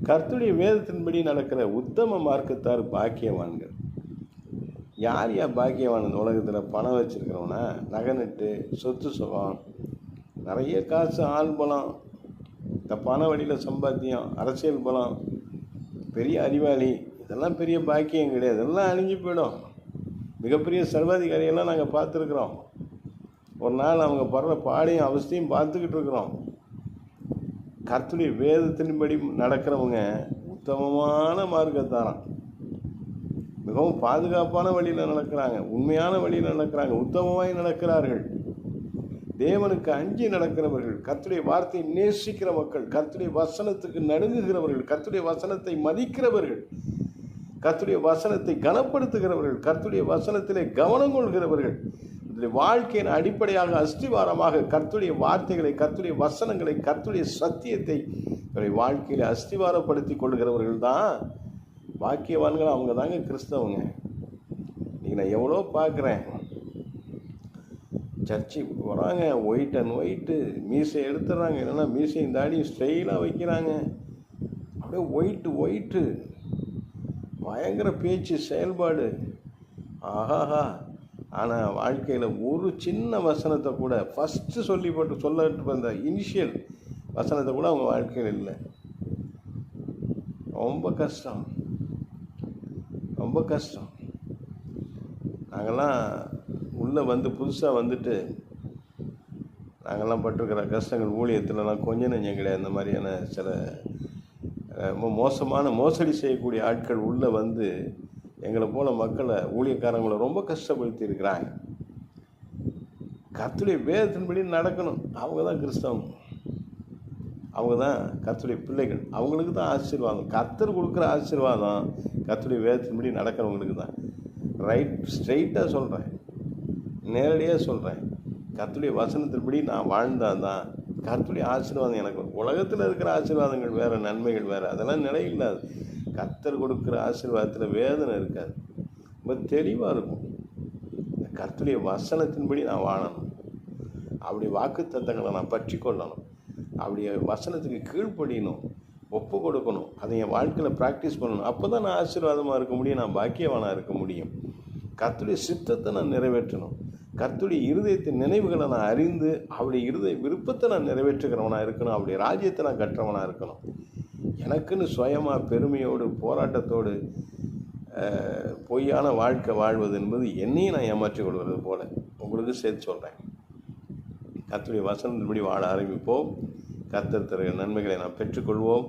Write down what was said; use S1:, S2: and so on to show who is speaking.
S1: கர்த்தருடைய வேதத்தின்படி நடக்கிற உத்தம மார்க்கத்தார் பாக்கியவான்கள். யார் பாக்கியவான்? இந்த உலகத்தில் பணம் வச்சுருக்கிறவனா, நகை நட்டு, சொத்து சுகம், நிறைய காசு, ஆள் பலம், இந்த பண வழியில் சம்பாத்தியம், அரசியல் பலம், பெரிய அறிவாளி, இதெல்லாம் பெரிய பாக்கியம் கிடையாது. இதெல்லாம் அழிஞ்சு போயிடும். மிகப்பெரிய சர்வாதிகாரியெல்லாம் நாங்கள் பார்த்துருக்குறோம். ஒரு நாள் அவங்க படுற பாடையும் அவஸ்தையும் பார்த்துக்கிட்டு இருக்கிறோம். கர்த்தருடைய வேதத்தின்படி நடக்கிறவங்க உத்தமமான மார்க்கத்தாராம், மிகவும் பாதுகாப்பான வழியில் நடக்கிறாங்க, உண்மையான வழியில் நடக்கிறாங்க, உத்தமமாய் நடக்கிறார்கள், தேவனுக்கு அஞ்சி நடக்கிறவர்கள், கர்த்தருடைய வார்த்தையை நேசிக்கிற மக்கள், கர்த்தருடைய வசனத்துக்கு நடுங்குகிறவர்கள், கர்த்தருடைய வசனத்தை மதிக்கிறவர்கள், கர்த்தருடைய வசனத்தை கனப்படுத்துகிறவர்கள், கர்த்தருடைய வசனத்திலே கவனம் கொள்கிறவர்கள், வாழ்க்கையின் அடிப்படையாக அஸ்திவாரமாக கர்த்தருடைய வார்த்தைகளை, கர்த்தருடைய வசனங்களை, கர்த்தருடைய சத்தியத்தை வாழ்க்கையில் அஸ்திவாரப்படுத்தி கொள்கிறவர்கள் தான் பாக்கியவான்கள். அவங்க தாங்க கிறிஸ்தவங்க. இன்னைக்கு நான் எவ்வளோ பார்க்குறேன், சர்ச்சுக்கு போகிறாங்க, ஒயிட் அண்ட் ஒயிட்டு, மீசை எடுத்துடுறாங்க, இல்லைன்னா மீசையும் தாடியும் ஸ்டைலாக வைக்கிறாங்க, அப்படியே ஒயிட்டு, பயங்கர பேச்சு செயல்பாடு, ஆஹாஹா. ஆனால் வாழ்க்கையில் ஒரு சின்ன வசனத்தை கூட ஃபஸ்ட்டு சொல்லட்டு வந்த இனிஷியல் வசனத்தை கூட அவங்க வாழ்க்கையில் இல்லை. ரொம்ப கஷ்டம். நாங்கள்லாம் உள்ளே புதுசாக வந்துட்டு நாங்கள்லாம் பட்டிருக்கிற கஷ்டங்கள் ஊழியத்துலலாம் கொஞ்சம் நெஞ்சம் கிடையாது. இந்த மாதிரியான சில ரொம்ப மோசமான மோசடி செய்யக்கூடிய ஆட்கள் உள்ளே எங்களை போல் மக்களை, ஊழியக்காரங்களை ரொம்ப கஷ்டப்படுத்தி இருக்கிறாங்க. கர்த்தருடைய வேதத்தின்படி நடக்கணும். அவங்க தான் கிறிஸ்தவம், அவங்க தான் கர்த்தருடைய பிள்ளைகள், அவங்களுக்கு தான் ஆசீர்வாதம். கர்த்தர் கொடுக்குற ஆசீர்வாதம் கர்த்தருடைய வேதத்தின்படி நடக்கிறவங்களுக்கு தான். ஸ்ட்ரைட்டாக சொல்கிறேன், நேரடியாக சொல்கிறேன், கர்த்தருடைய வசனத்தின்படி நான் வாழ்ந்தால் தான் கர்த்தருடைய ஆசீர்வாதம் எனக்கு. உலகத்தில் இருக்கிற ஆசீர்வாதங்கள் வேறு, நன்மைகள் வேறு, அதெல்லாம் நிலையில்லாது. கர்த்தர் கொடுக்குற ஆசீர்வாதத்தில் வேதனை இருக்காது, ரொம்ப தெளிவாக இருக்கும். கர்த்தருடைய வசனத்தின்படி நான் வாழணும், அப்படி வாக்கு தத்தங்களை நான் பற்றி கொள்ளணும், அப்படி வசனத்துக்கு கீழ்ப்படியணும், ஒப்பு கொடுக்கணும், அதை என் வாழ்க்கையில் ப்ராக்டிஸ் பண்ணணும். அப்போ தான் நான் ஆசீர்வாதமாக இருக்க முடியும், நான் பாக்கியவானாக இருக்க முடியும். கர்த்தருடைய சித்தத்தை நான் நிறைவேற்றணும், கர்த்தருடைய இருதயத்தின் நினைவுகளை நான் அறிந்து அவருடைய இருதய விருப்பத்தை நான் நிறைவேற்றுகிறவனாக இருக்கணும், அவருடைய ராஜ்யத்தை நான் கற்றவனாக இருக்கணும். எனக்குன்னு சுயமாக பெருமையோடு போராட்டத்தோடு பொய்யான வாழ்க்கை வாழ்வது என்பது என்னையும் நான் ஏமாற்றிக் கொள்வது போல உங்களுக்கு சேர்த்து சொல்கிறேன். கர்த்தருடைய வசனத்தின்படி வாழ ஆரம்பிப்போம். கர்த்தர் தருகிற நன்மைகளை நாம் பெற்றுக்கொள்வோம்.